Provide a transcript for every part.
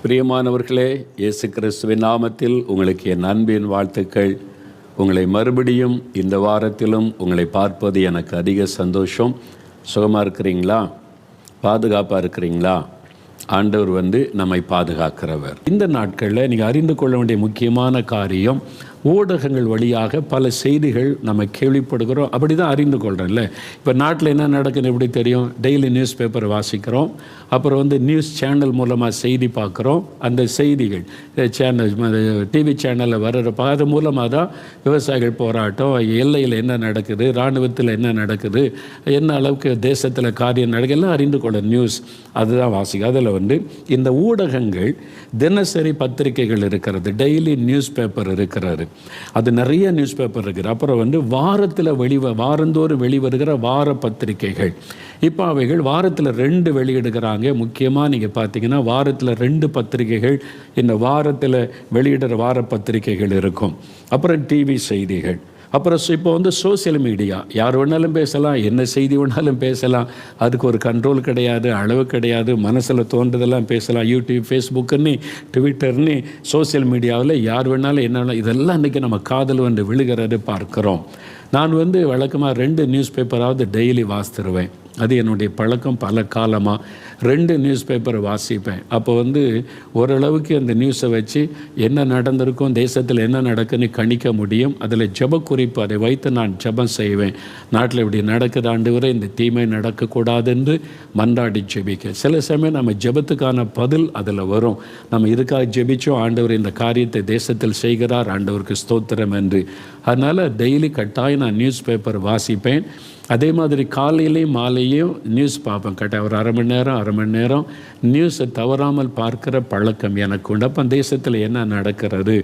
பிரியமானவர்களே, இயேசு கிறிஸ்துவின் நாமத்தில் உங்களுக்கு என் அன்பின் வாழ்த்துக்கள். உங்களை மறுபடியும் இந்த வாரத்திலும் உங்களை பார்ப்பது எனக்கு அதிக சந்தோஷம். சுகமாக இருக்கிறீங்களா? பாதுகாப்பாக இருக்கிறீங்களா? ஆண்டவர் நம்மை பாதுகாக்கிறவர். இந்த நாட்களில் நீங்கள் அறிந்து கொள்ள வேண்டிய முக்கியமான காரியம், ஊடகங்கள் வழியாக பல செய்திகள் நம்ம கேள்விப்படுகிறோம். அப்படி தான் அறிந்து கொள்கிறோம்ல. இப்போ நாட்டில் என்ன நடக்குதுன்னு எப்படி தெரியும்? டெய்லி நியூஸ் பேப்பர் வாசிக்கிறோம். அப்புறம் நியூஸ் சேனல் மூலமாக செய்தி பார்க்குறோம். அந்த செய்திகள் சேனல் டிவி சேனலில் வர்றப்ப அது மூலமாக தான் விவசாயிகள் போராட்டம், எல்லையில் என்ன நடக்குது, இராணுவத்தில் என்ன நடக்குது, என்ன அளவுக்கு தேசத்தில் காரியம் நடக்குது எல்லாம் அறிந்து கொள்ள நியூஸ் அதுதான் வாசிக்கும். அதில் இந்த ஊடகங்கள் தினசரி பத்திரிகைகள் இருக்கிறது, டெய்லி நியூஸ் பேப்பர் இருக்கிறாரு, அது நிறைய நியூஸ் பேப்பர் இருக்குது. அப்புறம் வாரத்தில் வாரந்தோறும் வெளிவருகிற வார பத்திரிகைகள். இப்போ அவைகள் வாரத்தில் 2 வெளியிடுகிறாங்க. முக்கியமாக நீங்கள் பார்த்தீங்கன்னா வாரத்தில் 2 பத்திரிகைகள் இந்த வாரத்தில் வெளியிடுற வார பத்திரிகைகள் இருக்கும். அப்புறம் டிவி செய்திகள். அப்புறம் இப்போ சோசியல் மீடியா, யார் வேணாலும் பேசலாம், என்ன செய்தி வேணாலும் பேசலாம். அதுக்கு ஒரு கண்ட்ரோல் கிடையாது, அளவு கிடையாது, மனசில் தோன்றதெல்லாம் பேசலாம். யூடியூப், ஃபேஸ்புக்குன்னு, ட்விட்டர்னு, சோசியல் மீடியாவில் யார் வேணாலும் என்ன இதெல்லாம் இன்றைக்கி நம்ம காதல் விழுகிறது பார்க்குறோம். நான் வழக்கமாக 2 நியூஸ் பேப்பராவது டெய்லி வாசித்துருவேன். அது என்னுடைய பழக்கம். பல காலமாக 2 நியூஸ் பேப்பர் வாசிப்பேன். அப்போ ஓரளவுக்கு அந்த நியூஸை வச்சு என்ன நடந்திருக்கும், தேசத்தில் என்ன நடக்குன்னு கணிக்க முடியும். அதில் ஜெப குறிப்பு, அதை வைத்து நான் ஜெபம் செய்வேன். நாட்டில் இப்படி நடக்குது ஆண்டவரே, இந்த தீமை நடக்கக்கூடாது என்று மன்றாடி ஜெபிக்க. சில சமயம் நம்ம ஜெபத்துக்கான பதில் அதில் வரும். நம்ம இதுக்காக ஜெபிச்சோம், ஆண்டவர் இந்த காரியத்தை தேசத்தில் செய்கிறார், ஆண்டவருக்கு ஸ்தோத்திரம் என்று. அதனால் டெய்லி கட்டாயம் நான் நியூஸ் பேப்பர் வாசிப்பேன். அதே மாதிரி காலையிலையும் மாலையும் நியூஸ் பார்ப்பேன். கரெக்டாக ஒரு அரை மணி நேரம் நியூஸை தவறாமல் பார்க்குற பழக்கம் எனக்கு உண்டு. அப்போ தேசத்தில் என்ன நடக்கிறது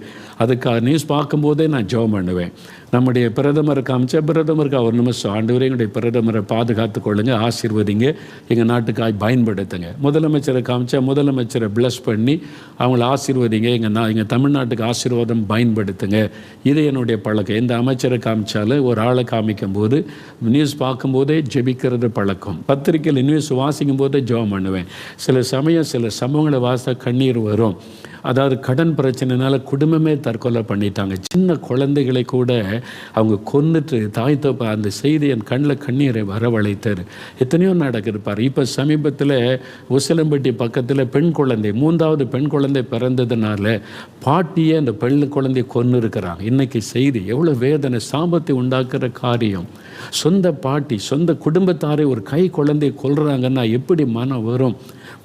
அதுக்காக நியூஸ் பார்க்கும்போதே நான் ஜெபம் பண்ணுவேன். நம்முடைய பிரதமரை காமிச்சா பிரதமருக்கு ஒரு நிமிஷம், ஆண்டவரே எங்களுடைய பிரதமரை பாதுகாத்து கொள்ளுங்க, ஆசீர்வதிங்க, எங்கள் நாட்டுக்காக பயன்படுத்துங்க. முதலமைச்சரை காமிச்சா முதலமைச்சரை பிளஸ் பண்ணி அவங்கள ஆசீர்வதிங்க, எங்கள் தமிழ்நாட்டுக்கு ஆசீர்வாதம் பயன்படுத்துங்க. இது என்னுடைய பழக்கம். எந்த அமைச்சரை காமிச்சாலும் ஒரு ஆளை காமிக்கும் போது நியூஸ் பார்க்கும்போதே ஜெபிக்கிறது பழக்கம். பத்திரிக்கையில் நியூஸ் வாசிக்கும் போதே ஜெபம் பண்ணுவேன். சில சமயம் சில சம்பவங்களை வாசித்தா கண்ணீர் வரும். அதாவது கடன் பிரச்சனைனால குடும்பமே தற்கொலை பண்ணிட்டாங்க. சின்ன குழந்தைகளை கூட அவங்க கொன்னுட்டு தாய் தப்ப அந்த செய்தி என் கண்ணில் கண்ணீரை வரவழைத்தார். எத்தனையோ நடக்குது பாரு. இப்போ சமீபத்தில் உசிலம்பட்டி பக்கத்தில் பெண் குழந்தை, 3வது பெண் குழந்தை பிறந்ததுனால பாட்டியே அந்த பெண் குழந்தையை கொன்று இருக்கிறாங்க. இன்றைக்கி செய்தி எவ்வளோ வேதனை, சாபத்தை உண்டாக்குற காரியம். சொந்த பாட்டி, சொந்த குடும்பத்தாரை ஒரு கை குழந்தையை கொல்றாங்கன்னா எப்படி மனம் வரும்?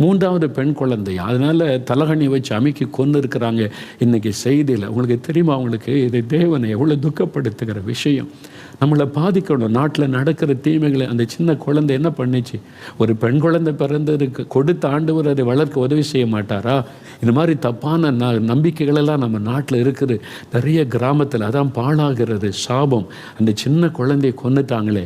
3வது பெண் குழந்தை, அதனால் தலகணி வச்சு அமைக்கி கொண்டு இருக்கிறாங்க. இன்றைக்கி செய்தியில் உங்களுக்கு தெரியுமா? அவங்களுக்கு இது தேவனை எவ்வளோ துக்கப்படுத்துகிற விஷயம். நம்மளை பாதிக்கணும். நாட்டில் நடக்கிற தீமைகளை அந்த சின்ன குழந்தை என்ன பண்ணிச்சு? ஒரு பெண் குழந்தை பிறந்ததுக்கு கொடுத்த ஆண்டவர் அதை வளர்க்க உதவி செய்ய மாட்டாரா? இந்த மாதிரி தப்பான நம்பிக்கைகளெல்லாம் நம்ம நாட்டில் இருக்குது. நிறைய கிராமத்தில் அதான் பாழாகிறது, சாபம். அந்த சின்ன குழந்தையை கொன்னுட்டாங்களே.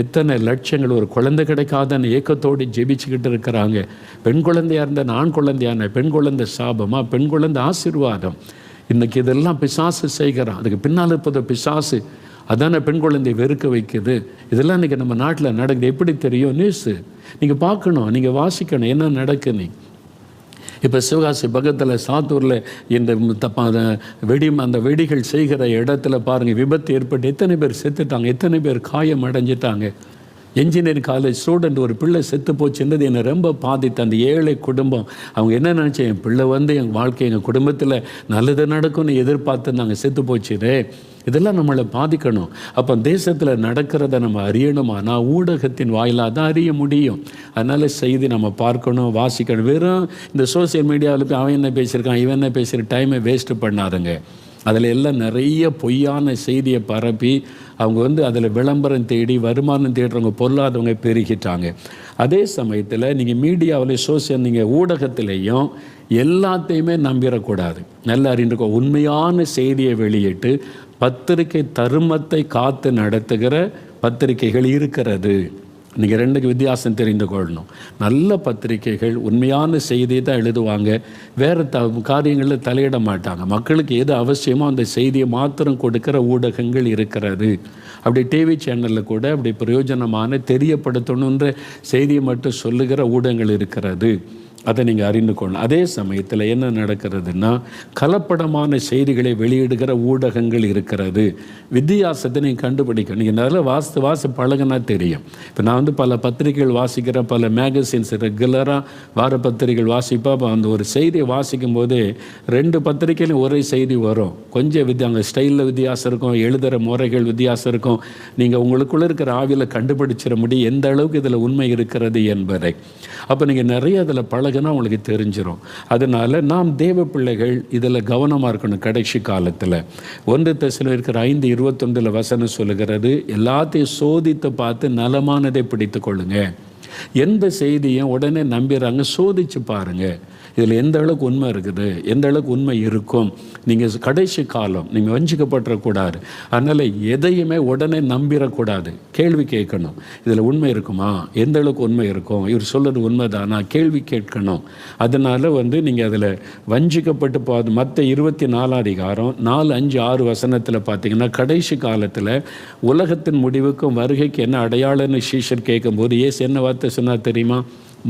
எத்தனை லட்சங்கள் ஒரு குழந்தை கிடைக்காதன்னு ஏக்கத்தோடு ஜெபிச்சுக்கிட்டு இருக்கிறாங்க. பெண் குழந்தையாக இருந்தால் ஆண் குழந்தையான பெண் குழந்தை சாபமா, பெண் குழந்தை ஆசீர்வாதம். இன்றைக்கி இதெல்லாம் பிசாசு செய்கிறான். அதுக்கு பின்னால் இருப்பது பிசாசு. அதான பெண் குழந்தை வெறுக்க வைக்குது. இதெல்லாம் இன்றைக்கி நம்ம நாட்டில் நடக்குது. எப்படி தெரியும்? நியூஸு நீங்கள் பார்க்கணும், நீங்கள் வாசிக்கணும் என்ன நடக்குன்னு. இப்போ சிவகாசி பக்கத்தில் சாத்தூரில் அந்த வெடிகள் செய்கிற இடத்துல பாருங்கள், விபத்து ஏற்பட்டு எத்தனை பேர் செத்துட்டாங்க, எத்தனை பேர் காயம் அடைஞ்சிட்டாங்க. என்ஜினியரிங் காலேஜ் ஸ்டூடெண்ட் ஒரு பிள்ளை செத்து போச்சுன்றது என்னை ரொம்ப பாதித்து. அந்த ஏழை குடும்பம் அவங்க என்ன நினச்சேன், என் பிள்ளை எங்கள் வாழ்க்கை, எங்கள் குடும்பத்தில் நல்லது நடக்கும்னு எதிர்பார்த்து நாங்கள் செத்து போச்சுரே. இதெல்லாம் நம்மளை பாதிக்கணும். அப்போ தேசத்தில் நடக்கிறத நம்ம அறியணுமானா ஊடகத்தின் வாயிலாக தான் அறிய முடியும். அதனால் செய்தி நம்ம பார்க்கணும், வாசிக்கணும். வெறும் இந்த சோசியல் மீடியாவில் போய் அவன் என்ன பேசியிருக்கான், இவன் என்ன பேசுகிற டைமை வேஸ்ட்டு பண்ணாதுங்க. அதில் எல்லாம் நிறைய பொய்யான செய்தியை பரப்பி அவங்க அதில் விளம்பரம் தேடி வருமானம் தேடுறவங்க பொருளாதவங்க பெருகிட்டாங்க. அதே சமயத்தில் நீங்கள் மீடியாவில் நீங்கள் ஊடகத்திலையும் எல்லாத்தையுமே நம்பிடக்கூடாது. நல்லா அறிந்துக்கோ. உண்மையான செய்தியை வெளியிட்டு பத்திரிகை தருமத்தை காத்து நடத்துகிற பத்திரிகைகள் இருக்கிறது. நீங்கள் 2க்கு வித்தியாசம் தெரிந்து கொள்ளணும். நல்ல பத்திரிகைகள் உண்மையான செய்தியை தான் எழுதுவாங்க, வேறு காரியங்களில் தலையிட மாட்டாங்க. மக்களுக்கு எது அவசியமோ அந்த செய்தியை மாத்திரம் கொடுக்கிற ஊடகங்கள் இருக்கிறது. அப்படி டிவி சேனலில் கூட அப்படி பிரயோஜனமான தெரியப்படுத்தணுன்ற செய்தியை மட்டும் சொல்லுகிற ஊடகங்கள் இருக்கிறது. அதை நீங்கள் அறிந்து கொள்ளணும். அதே சமயத்தில் என்ன நடக்கிறதுனா, கலப்படமான செய்திகளை வெளியிடுகிற ஊடகங்கள் இருக்கிறது. வித்தியாசத்தை நீங்கள் கண்டுபிடிக்கணும். நீங்கள் நிறைய வாசி பழகினா தெரியும். இப்போ நான் பல பத்திரிகைகள் வாசிக்கிற, பல மேகசின்ஸ் ரெகுலராக வார பத்திரிகைகள் வாசிப்பா. அந்த ஒரு செய்தியை வாசிக்கும் போது 2 பத்திரிகையிலும் ஒரே செய்தி வரும். கொஞ்சம் அங்கே ஸ்டைலில் வித்தியாசம் இருக்கும், எழுதுகிற முறைகள் வித்தியாசம் இருக்கும். நீங்கள் உங்களுக்குள்ளே இருக்கிற ஆவியில் கண்டுபிடிச்சிட முடியும் எந்த அளவுக்கு இதில் உண்மை இருக்கிறது என்பதை. அப்போ நீங்கள் நிறைய அதில் பழகினா உங்களுக்கு தெரிஞ்சிடும். அதனால் நாம் தேவ பிள்ளைகள் இதில் கவனமாக இருக்கணும். கடைசி காலத்தில் 1 தெசலோனிக்கர் 5:21 வசனம் சொல்லுகிறது, எல்லாத்தையும் சோதித்து பார்த்து நலமானதை பிடித்து கொள்ளுங்க. எந்த செய்தியும் உடனே நம்பிடுறாங்க, சோதித்து பாருங்கள் இதில் எந்த அளவுக்கு உண்மை இருக்குது, எந்த அளவுக்கு உண்மை இருக்கும். நீங்கள் கடைசி காலம், நீங்கள் வஞ்சிக்கப்பட்டுறக்கூடாது. அதனால் எதையுமே உடனே நம்பிடக்கூடாது, கேள்வி கேட்கணும். இதில் உண்மை இருக்குமா, எந்த அளவுக்கு உண்மை இருக்கும், இவர் சொல்கிறது உண்மைதானா, கேள்வி கேட்கணும். அதனால் நீங்கள் அதில் வஞ்சிக்கப்பட்டு போகாது. மற்ற 24 அதிகாரம் 4, 5, 6 வசனத்தில் பார்த்தீங்கன்னா, கடைசி காலத்தில் உலகத்தின் முடிவுக்கும் வருகைக்கு என்ன அடையாளம்னு சீஷர் கேட்கும்போது இயேசு என்ன வார்த்தை சொன்னார் தெரியுமா?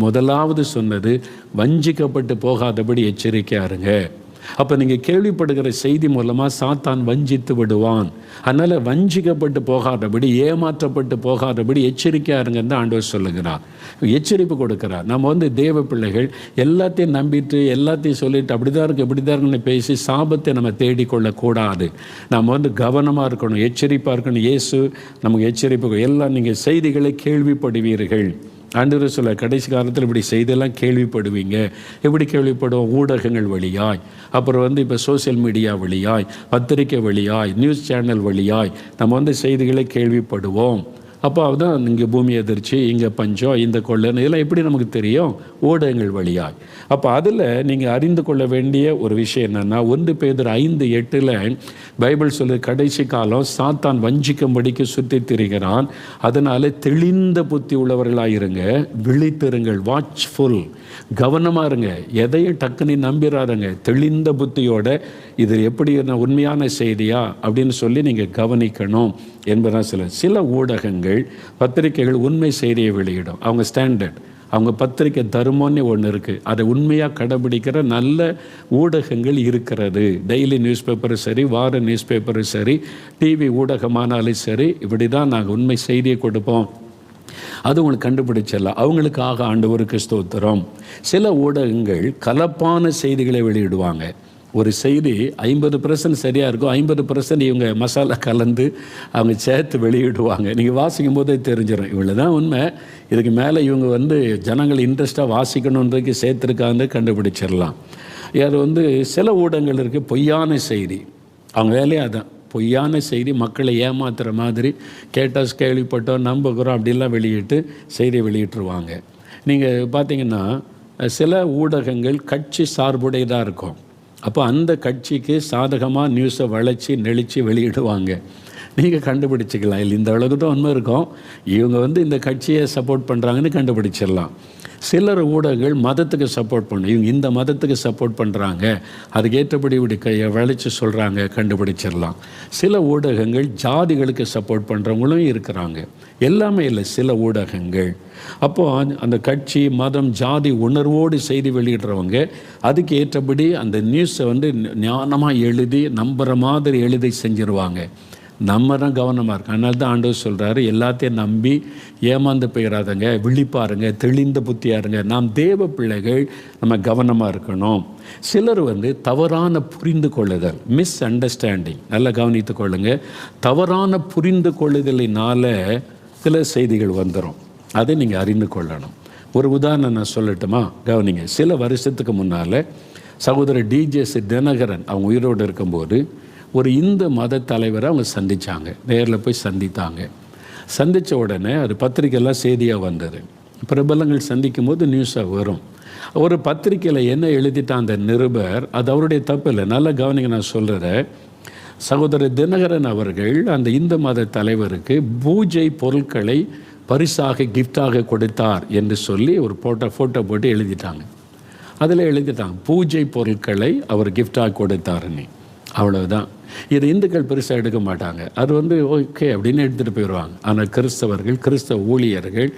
முதலாவது சொன்னது, வஞ்சிக்கப்பட்டு போகாதபடி எச்சரிக்கையா இருங்க. அப்போ நீங்கள் கேள்விப்படுகிற செய்தி மூலமாக சாத்தான் வஞ்சித்து விடுவான். அதனால் வஞ்சிக்கப்பட்டு போகாதபடி, ஏமாற்றப்பட்டு போகாதபடி எச்சரிக்கையா இருங்கன்னு தான் ஆண்டவர் சொல்லுகிறார், எச்சரிப்பு கொடுக்கிறார். நம்ம தேவ பிள்ளைகள் எல்லாத்தையும் நம்பிட்டு, எல்லாத்தையும் சொல்லிட்டு அப்படிதான் இருக்கு இப்படிதான் இருக்குன்னு பேசி சாபத்தை நம்ம தேடிக்கொள்ளக்கூடாது. நம்ம கவனமாக இருக்கணும், எச்சரிப்பாக இருக்கணும். இயேசு நமக்கு எச்சரிப்பு. எல்லாம் நீங்கள் செய்திகளை கேள்விப்படுவீர்கள். ஆண்டவர் சொல்ல, கடைசி காலத்தில் இப்படி செய்தெல்லாம் கேள்விப்படுவீங்க. எப்படி கேள்விப்படுவோம்? ஊடகங்கள் வழியாய், அப்புறம் இப்போ சோசியல் மீடியா வழியாய், பத்திரிக்கை வழியாய், நியூஸ் சேனல் வழியாய் நம்ம செய்திகளை கேள்விப்படுவோம். அப்போ அதுதான் இங்கே பூமி எதிர்ச்சி, இங்கே பஞ்சம், இந்த கொள்ளை, இதெல்லாம் எப்படி நமக்கு தெரியும்? ஊடகங்கள் வழியாய். அப்போ அதில் நீங்கள் அறிந்து கொள்ள வேண்டிய ஒரு விஷயம் என்னென்னா, 1 பேதுரு 5:8 பைபிள் சொல்லு, கடைசி காலம் சாத்தான் வஞ்சிக்கும்படிக்கு சுற்றி திரிகிறான். அதனால் தெளிந்த புத்தி உள்ளவர்களாயிருங்க, விழித்திருங்கள், வாட்ச்ஃபுல், கவனமாக இருங்க. எதையும் டக்குன்னு நம்பிடாருங்க. தெளிந்த புத்தியோட இது எப்படி உண்மையான செய்தியா அப்படின்னு சொல்லி நீங்கள் கவனிக்கணும் என்பதான். சில ஊடகங்கள், பத்திரிகைகள் உண்மை செய்தியை வெளியிடும். அவங்க ஸ்டாண்டர்ட், அவங்க பத்திரிக்கை தர்மம்னு ஒன்று இருக்குது, அதை உண்மையாக கடைபிடிக்கிற நல்ல ஊடகங்கள் இருக்கிறது. டெய்லி நியூஸ் பேப்பரும் சரி, வார நியூஸ் பேப்பரும் சரி, டிவி ஊடகமானாலும் சரி, இப்படி தான் நாங்கள் உண்மை செய்தியை கொடுப்போம். அது உங்களுக்கு கண்டுபிடிச்சிடலாம். அவங்களுக்காக ஆண்டவருக்கு ஸ்தோத்திரம். சில ஊடகங்கள் கலப்பான செய்திகளை வெளியிடுவாங்க. ஒரு செய்தி 50% சரியாக இருக்கும், 50% இவங்க மசாலா கலந்து அவங்க சேர்த்து வெளியிடுவாங்க. நீங்கள் வாசிக்கும் போதே தெரிஞ்சிடும், இவ்வளோ தான் உண்மை, இதுக்கு மேலே இவங்க ஜனங்கள் இன்ட்ரெஸ்ட்டாக வாசிக்கணுன்றதுக்கு சேர்த்துருக்கான்னு கண்டுபிடிச்சிடலாம். அது சில ஊடகங்கள் இருக்குது, பொய்யான செய்தி, அவங்க வேலையே அதான், பொய்யான செய்தி, மக்களை ஏமாத்துகிற மாதிரி, கேட்டால் கேள்விப்பட்டோம், நம்புகிறோம் அப்படிலாம் வெளியிட்டு செய்தியை வெளியிட்டுருவாங்க. நீங்கள் பார்த்தீங்கன்னா சில ஊடகங்கள் கட்சி சார்புடையதாக இருக்கும். அப்போ அந்த கட்சிக்கு சாதகமாக நியூஸை வளைச்சி நெளிச்சு வெளியிடுவாங்க. நீங்கள் கண்டுபிடிச்சிக்கலாம், இல்லை இந்த அளவுக்கு தான் உண்மை இருக்கும், இவங்க இந்த கட்சியை சப்போர்ட் பண்ணுறாங்கன்னு கண்டுபிடிச்சிடலாம். சிலர் ஊடகங்கள் மதத்துக்கு சப்போர்ட் பண்ணணும், இவங்க இந்த மதத்துக்கு சப்போர்ட் பண்ணுறாங்க, அதுக்கேற்றபடி இப்படி வளைச்சி சொல்கிறாங்க, கண்டுபிடிச்சிடலாம். சில ஊடகங்கள் ஜாதிகளுக்கு சப்போர்ட் பண்ணுறவங்களும் இருக்கிறாங்க, எல்லாமே இல்லை, சில ஊடகங்கள். அப்போது அந்த கட்சி, மதம், ஜாதி உணர்வோடு செய்தி வெளியிடுறவங்க அதுக்கு ஏற்றபடி அந்த நியூஸை ஞானமாக எழுதி நம்புகிற மாதிரி எழுதி செஞ்சிருவாங்க. நம்ம தான் கவனமாக இருக்கோம். அதனால தான் ஆண்டவர் சொல்கிறாரு, எல்லாத்தையும் நம்பி ஏமாந்து போயிடாதங்க, விழிப்பாருங்க, தெளிந்த புத்தியாருங்க. நாம் தேவ பிள்ளைகள், நம்ம கவனமாக இருக்கணும். சிலர் தவறான புரிந்து கொள்ளுதல், மிஸ் அண்டர்ஸ்டாண்டிங், நல்லா கவனித்து கொள்ளுங்க. தவறான புரிந்து கொள்ளுதலினால் சில செய்திகள் வந்துடும், அதை நீங்கள் அறிந்து கொள்ளணும். ஒரு உதாரணம் நான் சொல்லட்டுமா? கவனிங்க. சில வருஷத்துக்கு முன்னால் சகோதரர் டிஜேசி தினகரன் அவங்க உயிரோடு இருக்கும்போது ஒரு இந்து மத தலைவரை அவங்க சந்தித்தாங்க, நேரில் போய் சந்தித்தாங்க. சந்தித்த உடனே அது பத்திரிக்கையெல்லாம் செய்தியாக வந்தது. பிரபலங்கள் சந்திக்கும் போது நியூஸாக வரும். ஒரு பத்திரிக்கையில் என்ன எழுதிட்டான் அந்த நிருபர், அது அவருடைய தப்பு இல்லை, நல்லா கவனிங்க. நான் சொல்கிற சகோதரர் தினகரன் அவர்கள் அந்த இந்து மத தலைவருக்கு பூஜை பொருட்களை பரிசாக கிஃப்டாக கொடுத்தார் என்று சொல்லி ஒரு ஃபோட்டோ போட்டு எழுதிட்டாங்க. அதில் எழுதிட்டாங்க பூஜை பொருட்களை அவர் கிஃப்டாக கொடுத்தாருன்னு. அவ்வளவுதான். இது இந்துக்கள் பெருசாக எடுக்க மாட்டாங்க. அது ஓகே அப்படின்னு எடுத்துகிட்டு போயிடுவாங்க. ஆனால் கிறிஸ்தவர்கள், கிறிஸ்தவ ஊழியர்கள்,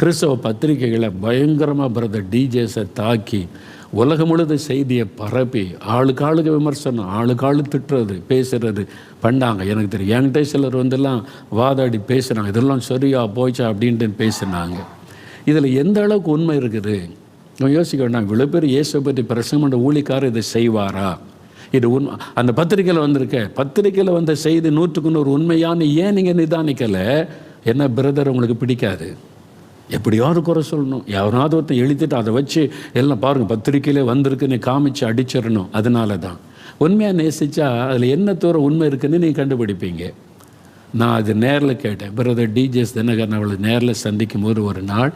கிறிஸ்தவ பத்திரிகைகளை பயங்கரமாக பிரதர் டிஜேஸை தாக்கி உலகம் முழுது செய்தியை பரப்பி ஆளுக்கு விமர்சனம், ஆளு திட்டுறது, பேசுகிறது பண்ணாங்க. எனக்கு தெரியும், என்கிட்ட சிலர் வாதாடி பேசுகிறாங்க, இதெல்லாம் சரியா போச்சா அப்படின்ட்டு பேசுனாங்க. இதில் எந்த அளவுக்கு உண்மை இருக்குது யோசிக்க வேண்டாம். இவ்வளோ பேர் இயேசுவை பற்றி பிரசங்கம் பண்ண ஊழியக்காரர் இதை செய்வாரா? இது உண்மை. அந்த பத்திரிக்கையில் வந்த செய்தி 100க்கு 100 உண்மையானு ஏன் நீங்கள் நிதானிக்கலை? என்ன பிரதர் உங்களுக்கு பிடிக்காது, எப்படியாவது குறை சொல்லணும், யாராவது ஒருத்தர் எழுதிட்டு அதை வச்சு எல்லாம் பாருங்கள் பத்திரிக்கையிலே வந்திருக்குன்னு காமிச்சு அடிச்சிடணும். அதனால தான் உண்மையாக நேசித்தா அதில் என்ன தூரம் உண்மை இருக்குன்னு நீங்கள் கண்டுபிடிப்பீங்க. நான் அது நேரில் கேட்டேன். பிரதர் டிஜேஎஸ் தினகரன் அவளை நேரில் சந்திக்கும் போது ஒரு நாள்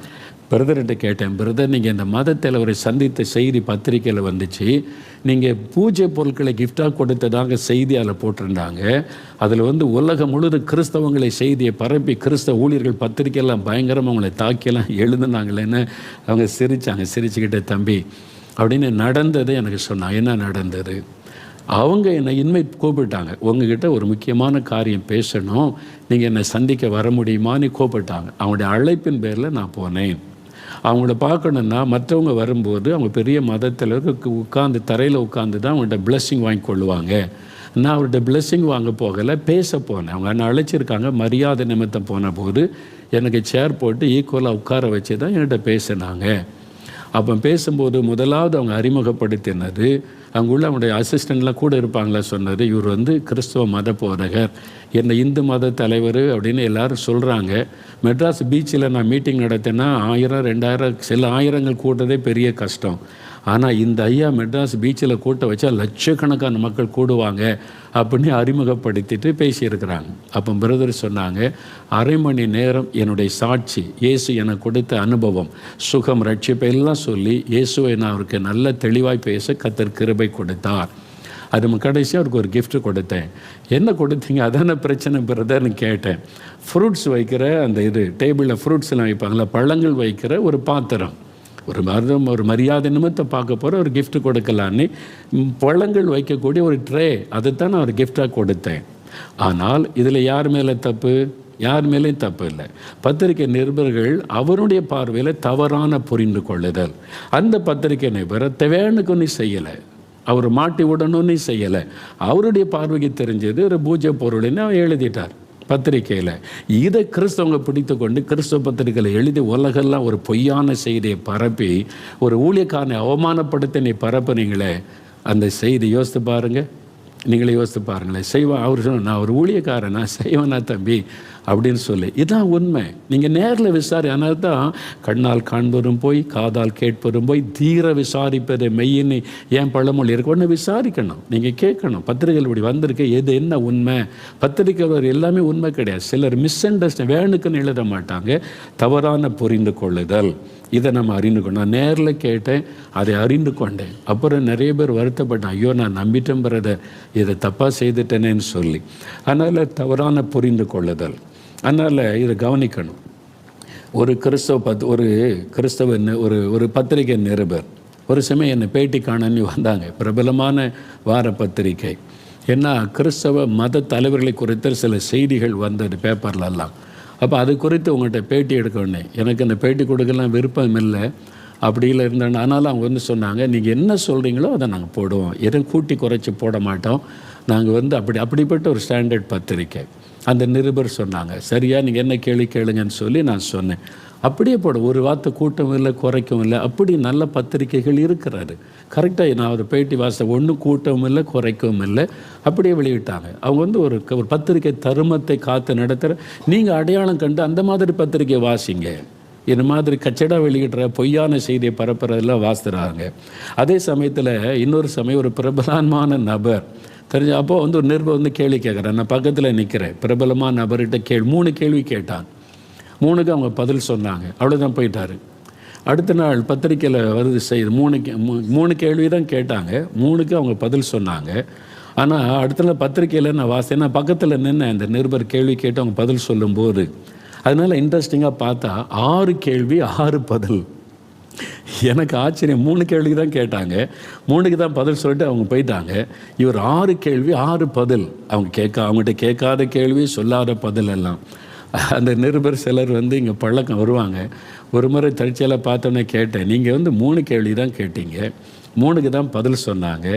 பிரதர்கிட்ட கேட்டேன், பிரதர் நீங்கள் இந்த மத தலைவரை சந்தித்த செய்தி பத்திரிக்கையில் வந்துச்சு, நீங்கள் பூஜை பொருட்களை கிஃப்டாக கொடுத்ததாக செய்தி அதில் போட்டிருந்தாங்க. அதில் உலகம் முழுவதும் கிறிஸ்தவங்களை செய்தியை பரப்பி கிறிஸ்தவ ஊழியர்கள் பத்திரிக்கையெல்லாம் பயங்கரமாக அவங்களை தாக்கியெல்லாம் எழுதுனாங்களேன்னு அவங்க சிரிச்சுக்கிட்டே தம்பி அப்படின்னு நடந்தது எனக்கு சொன்னாங்க. என்ன நடந்தது? அவங்க என்னை கூப்பிட்டாங்க, உங்ககிட்ட ஒரு முக்கியமான காரியம் பேசணும், நீங்கள் என்னை சந்திக்க வர முடியுமான்னு கூப்பிட்டாங்க. அவங்களுடைய அழைப்பின் பேரில் நான் போனேன். அவங்கள பார்க்கணுன்னா மற்றவங்க வரும்போது அவங்க பெரிய மதத்தில் உட்காந்து தரையில் உட்காந்து தான் அவங்கள்ட்ட பிளெஸ்ஸிங் வாங்கி கொள்ளுவாங்க. நான் அவர்கிட்ட பிளெஸ்ஸிங் வாங்க போகலை, பேச போனேன். அவங்க என்ன அழைச்சிருக்காங்க, மரியாதை நிமித்தம் போன போது எனக்கு சேர் போட்டு ஈக்குவலாக உட்கார வச்சு தான் என்கிட்ட பேசினாங்க. அப்போ பேசும்போது முதலாவது அவங்க அறிமுகப்படுத்தினது, அங்குள்ள அவங்களுடைய அசிஸ்டண்ட்லாம் கூட இருப்பாங்களா சொன்னது, இவர் கிறிஸ்தவ மத போதகர், என்ன இந்து மத தலைவர் அப்படின்னு எல்லாரும் சொல்கிறாங்க. மெட்ராஸ் பீச்சில் நான் மீட்டிங் நடத்தினா 1000 2000 சில ஆயிரங்கள் கூட்டதே பெரிய கஷ்டம். ஆனால் இந்த ஐயா மெட்ராஸ் பீச்சில் கூட்ட வச்சா லட்சக்கணக்கான மக்கள் கூடுவாங்க அப்படின்னு அறிமுகப்படுத்திட்டு பேசியிருக்கிறாங்க. அப்போ பிரதர் சொன்னாங்க, அரை மணி நேரம் என்னுடைய சாட்சி, இயேசு எனக்கு கொடுத்த அனுபவம், சுகம், ரட்சிப்பை எல்லாம் சொல்லி இயேசுவை நான் அவருக்கு நல்ல தெளிவாய் பேச கர்த்தர் கிருபை கொடுத்தார். அது கடைசியாக அவருக்கு ஒரு கிஃப்ட் கொடுத்தேன். என்ன கொடுத்தீங்க? அதான பிரச்சனை பிரதர்னு கேட்டேன். ஃப்ரூட்ஸ் வைக்கிற அந்த டேபிளில் ஃப்ரூட்ஸ்லாம் வைப்பாங்களா, பழங்கள் வைக்கிற ஒரு பாத்திரம், ஒரு மரியாதை நிமித்தம் பார்க்க போகிற ஒரு கிஃப்ட் கொடுக்கலான்னு பழங்கள் வைக்கக்கூடிய ஒரு ட்ரே, அதைத்தான் நான் ஒரு கிஃப்டாக கொடுத்தேன். ஆனால் இதில் யார் மேலே தப்பு? யார் மேலேயும் தப்பு இல்லை. பத்திரிகை நிருபர்கள் அவருடைய பார்வையில் தவறான புரிந்து கொள்ளுதல். அந்த பத்திரிகை நிருபரை தேவையானுக்கு ஒன்றும் செய்யலை, அவர் மாட்டி விடணும்னு செய்யலை. அவருடைய பார்வைக்கு தெரிஞ்சது ஒரு பூஜை பொருள்னு அவர் எழுதிட்டார் பத்திரிக்கையில். இதை கிறிஸ்தவங்க பிடித்து கொண்டு கிறிஸ்தவ பத்திரிகையில் எழுதி உலகெல்லாம் ஒரு பொய்யான செய்தியை பரப்பி ஒரு ஊழியக்காரனை அவமானப்படுத்த நீ பரப்புனீங்களே, அந்த செய்தி யோசித்து பாருங்கள், நீங்களே யோசித்து பாருங்களேன். அவர் சொன்ன, நான் ஒரு ஊழியக்காரன், நான் செய்வேனா தம்பி அப்படின்னு சொல்லி. இதுதான் உண்மை. நீங்கள் நேரில் அதனால தான் கண்ணால் காண்பதும் போய் காதால் கேட்பதும் போய் தீர விசாரிப்பது மெய்யின்னு ஏன் பழமொழி இருக்கு. ஒன்று விசாரிக்கணும், நீங்கள் கேட்கணும். பத்திரிகைகள் இப்படி வந்திருக்கு, எது என்ன உண்மை? பத்திரிகை எல்லாமே உண்மை கிடையாது. சிலர் மிஸ் அண்டர்ஸ்டாண்ட் வேணுக்குன்னு எழுத மாட்டாங்க, தவறான புரிந்து கொள்ளுதல். இதை நம்ம அறிந்து கொண்டோம். நான் நேரில் கேட்டேன், அதை அறிந்து கொண்டேன். அப்புறம் நிறைய பேர் வருத்தப்பட்டேன், ஐயோ நான் நம்பிட்டேன் பிரதர், இதை தப்பாக செய்துட்டேனேன்னு சொல்லி. அதனால் தவறான புரிந்து கொள்ளுதல். அதனால் இதை கவனிக்கணும். ஒரு கிறிஸ்தவ ஒரு பத்திரிகை நிருபர் ஒரு சமயம் என்னை பேட்டி காணன்னு வந்தாங்க. பிரபலமான வார பத்திரிகை. ஏன்னா கிறிஸ்தவ மத தலைவர்களை குறித்த சில செய்திகள் வந்தது பேப்பர்லெல்லாம். அப்போ அது குறித்து உங்கள்கிட்ட பேட்டி எடுக்க வேண்டேன். எனக்கு அந்த பேட்டி கொடுக்கலாம் விருப்பம் இல்லை, அப்படியில் இருந்தேன். ஆனாலும் அவங்க சொன்னாங்க, நீங்கள் என்ன சொல்கிறீங்களோ அதை நாங்கள் போடுவோம், எதுவும் கூட்டி குறைச்சி போட மாட்டோம். நாங்கள் அப்படிப்பட்ட ஒரு ஸ்டாண்டர்ட் பத்திரிக்கை. அந்த நிருபர் சொன்னாங்க, சரியா நீங்கள் என்ன கேள்வி கேளுங்கன்னு சொல்லி நான் சொன்னேன். அப்படியே போட ஒரு வார்த்தை கூட்டவும் இல்லை குறைக்கவும் இல்லை. அப்படி நல்ல பத்திரிகைகள் இருக்கிறாரு. கரெக்டாக நான் ஒரு பேட்டி ஒன்றும் கூட்டவும் இல்லை குறைக்கவும் இல்லை, அப்படியே வெளியிட்டாங்க. அவங்க ஒரு பத்திரிகை தருமத்தை காத்து நடத்துகிற, நீங்கள் அடையாளம் கண்டு அந்த மாதிரி பத்திரிகை வாசிங்க. இந்த மாதிரி கச்சடா வெளியிடுற பொய்யான செய்தியை பரப்புறதெல்லாம் வாசிடுறாங்க. அதே சமயத்தில் இன்னொரு சமயம் ஒரு பிரபலமான நபர் தெரிஞ்ச, அப்போ ஒரு நிருபர் கேள்வி கேட்குறேன். நான் பக்கத்தில் நிற்கிறேன். பிரபலமான நபர்கிட்ட 3 கேள்வி கேட்டான். 3க்கு அவங்க பதில் சொன்னாங்க. அவ்வளோதான், போயிட்டார். அடுத்த நாள் பத்திரிக்கையில் வருது செய்து 3 கேள்வி தான் கேட்டாங்க, 3க்கு அவங்க பதில் சொன்னாங்க. ஆனால் அடுத்த நாள் பத்திரிக்கையில் நான் வாசினா பக்கத்தில் நின்று அந்த நிருபர் கேள்வி கேட்டு அவங்க பதில் சொல்லும்போது, அதனால் இன்ட்ரெஸ்டிங்காக பார்த்தா 6 கேள்வி 6 பதில். எனக்கு ஆச்சரியம். 3 கேள்விக்கு தான் கேட்டாங்க, 3க்கு தான் பதில் சொல்லிட்டு அவங்க போயிட்டாங்க. இவர் 6 கேள்வி 6 பதில். அவங்ககிட்ட கேட்காத கேள்வி, சொல்லாத பதில் எல்லாம். அந்த நிருபர் சிலர் இங்கே பழக்கம் வருவாங்க. ஒரு முறை தற்செயலாக பார்த்தோன்னே கேட்டேன், நீங்கள் 3 கேள்வி தான் கேட்டீங்க, 3க்கு தான் பதில் சொன்னாங்க,